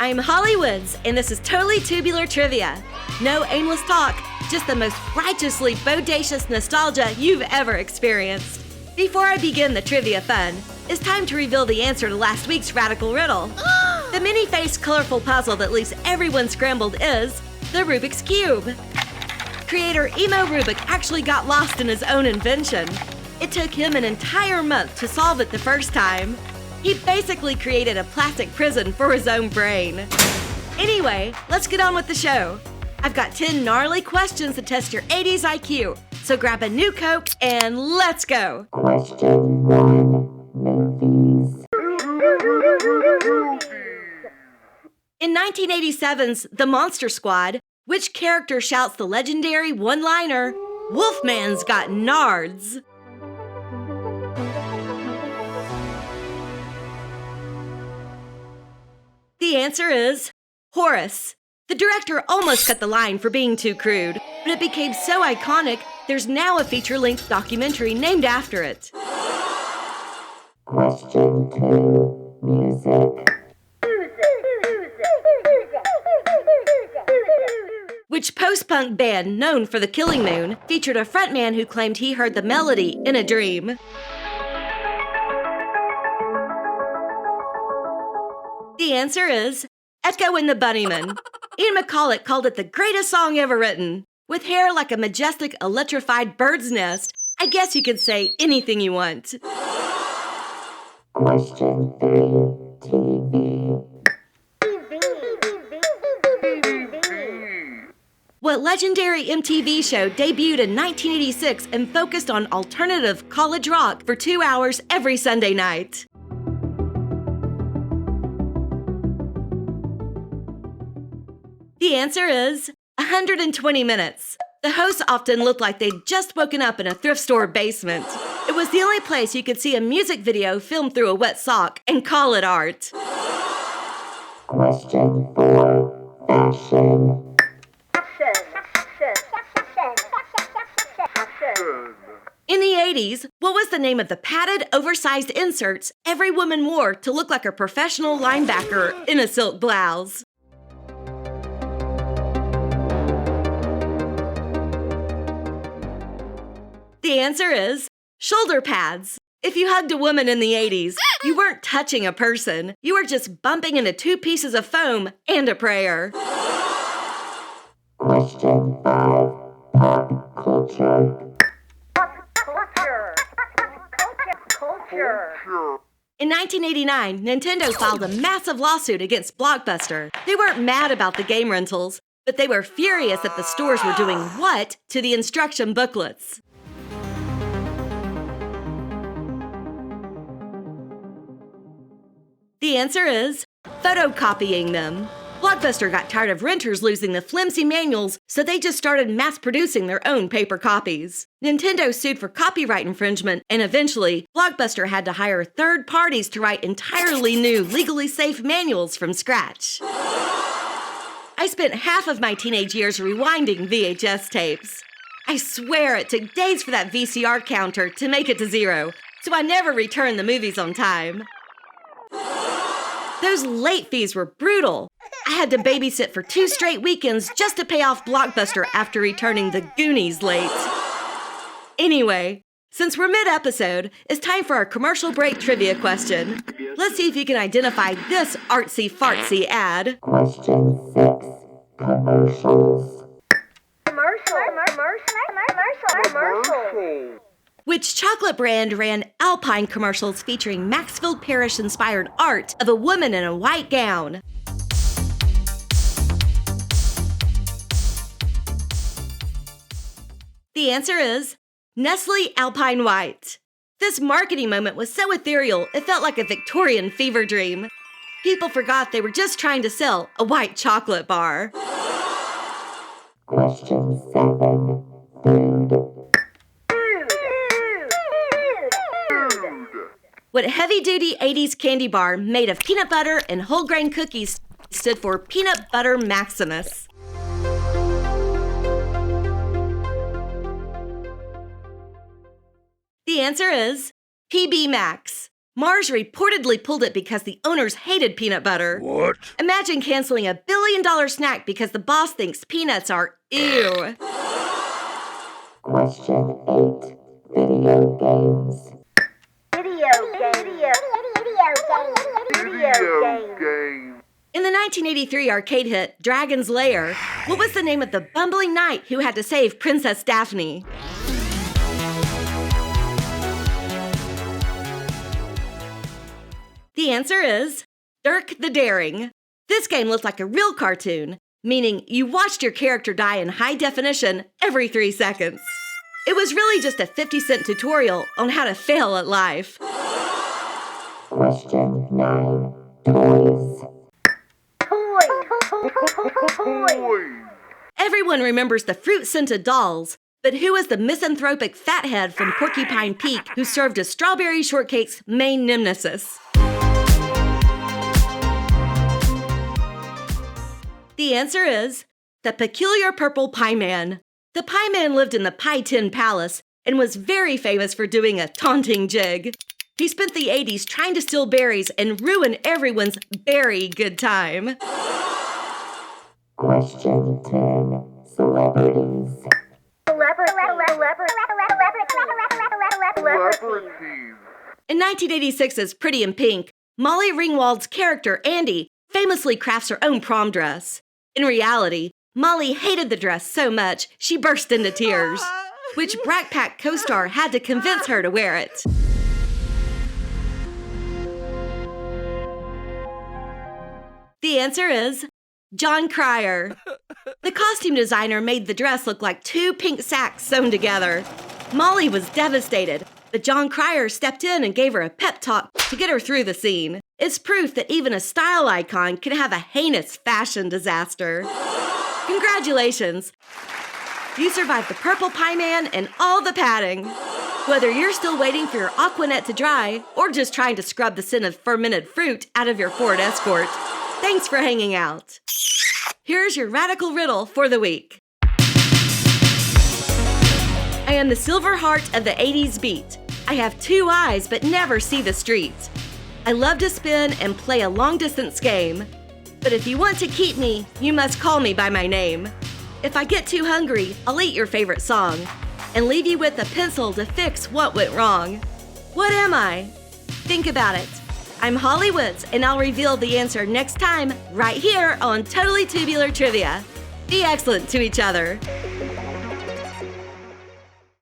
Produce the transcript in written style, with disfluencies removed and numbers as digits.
I'm Hollie Woods, and this is Totally Tubular Trivia. No aimless talk, just the most righteously bodacious nostalgia you've ever experienced. Before I begin the trivia fun, it's time to reveal the answer to last week's Radical Riddle. The many-faced, colorful puzzle that leaves everyone scrambled is the Rubik's Cube. Creator Emo Rubik actually got lost in his own invention. It took him an entire month to solve it the first time. He basically created a plastic prison for his own brain. Anyway, let's get on with the show. I've got 10 gnarly questions to test your 80s IQ, so grab a new Coke and let's go. Question 1. Movies. In 1987's The Monster Squad, which character shouts the legendary one-liner, "Wolfman's got Nards"? The answer is Horace. The director almost cut the line for being too crude, but it became so iconic, there's now a feature-length documentary named after it. Question 2. Music. Which post-punk band known for The Killing Moon featured a frontman who claimed he heard the melody in a dream? The answer is Echo and the Bunnymen. Ian McCulloch called it the greatest song ever written. With hair like a majestic, electrified bird's nest, I guess you could say anything you want. Question 3. TV. What legendary MTV show debuted in 1986 and focused on alternative college rock for 2 hours every Sunday night? The answer is 120 Minutes. The hosts often looked like they'd just woken up in a thrift store basement. It was the only place you could see a music video filmed through a wet sock and call it art. Question 4. Fashion. In the 80s, what was the name of the padded, oversized inserts every woman wore to look like a professional linebacker in a silk blouse? The answer is shoulder pads. If you hugged a woman in the 80s, you weren't touching a person. You were just bumping into 2 pieces of foam and a prayer. Question 5. Pop culture. In 1989, Nintendo filed a massive lawsuit against Blockbuster. They weren't mad about the game rentals, but they were furious that the stores were doing what to the instruction booklets? The answer is photocopying them. Blockbuster got tired of renters losing the flimsy manuals, so they just started mass-producing their own paper copies. Nintendo sued for copyright infringement, and eventually, Blockbuster had to hire third parties to write entirely new, legally safe manuals from scratch. I spent half of my teenage years rewinding VHS tapes. I swear it took days for that VCR counter to make it to 0, so I never returned the movies on time. Those late fees were brutal. I had to babysit for 2 straight weekends just to pay off Blockbuster after returning The Goonies late. Anyway, since we're mid-episode, it's time for our commercial break trivia question. Let's see if you can identify this artsy-fartsy ad. Question 6. Commercials. Which chocolate brand ran Alpine commercials featuring Maxfield Parrish-inspired art of a woman in a white gown? The answer is Nestle Alpine White. This marketing moment was so ethereal, it felt like a Victorian fever dream. People forgot they were just trying to sell a white chocolate bar. Question 7. Food. What heavy-duty 80s candy bar made of peanut butter and whole grain cookies stood for Peanut Butter Maximus? The answer is PB Max. Mars reportedly pulled it because the owners hated peanut butter. What? Imagine canceling a $1 billion snack because the boss thinks peanuts are ew. Question 8. Video games. In the 1983 arcade hit Dragon's Lair, what was the name of the bumbling knight who had to save Princess Daphne? The answer is Dirk the Daring. This game looked like a real cartoon, meaning you watched your character die in high definition every 3 seconds. It was really just a 50-cent tutorial on how to fail at life. Question 9. Toys. Everyone remembers the fruit-scented dolls, but who was the misanthropic fathead from Porcupine Peak who served as Strawberry Shortcake's main nemesis? The answer is the peculiar purple pie man. The pie man lived in the Pie Tin Palace and was very famous for doing a taunting jig. He spent the 80s trying to steal berries and ruin everyone's very good time. Question 10. Celebrities. In 1986's Pretty in Pink, Molly Ringwald's character, Andy, famously crafts her own prom dress. In reality, Molly hated the dress so much, she burst into tears, which Brat Pack co-star had to convince her to wear it. The answer is John Cryer. The costume designer made the dress look like 2 pink sacks sewn together. Molly was devastated, but John Cryer stepped in and gave her a pep talk to get her through the scene. It's proof that even a style icon can have a heinous fashion disaster. Congratulations! You survived the purple pie man and all the padding. Whether you're still waiting for your Aquanet to dry or just trying to scrub the scent of fermented fruit out of your Ford Escort, thanks for hanging out. Here's your Radical Riddle for the week. I am the silver heart of the 80s beat. I have 2 eyes but never see the street. I love to spin and play a long-distance game. But if you want to keep me, you must call me by my name. If I get too hungry, I'll eat your favorite song and leave you with a pencil to fix what went wrong. What am I? Think about it. I'm Hollie Woods, and I'll reveal the answer next time right here on Totally Tubular Trivia. Be excellent to each other.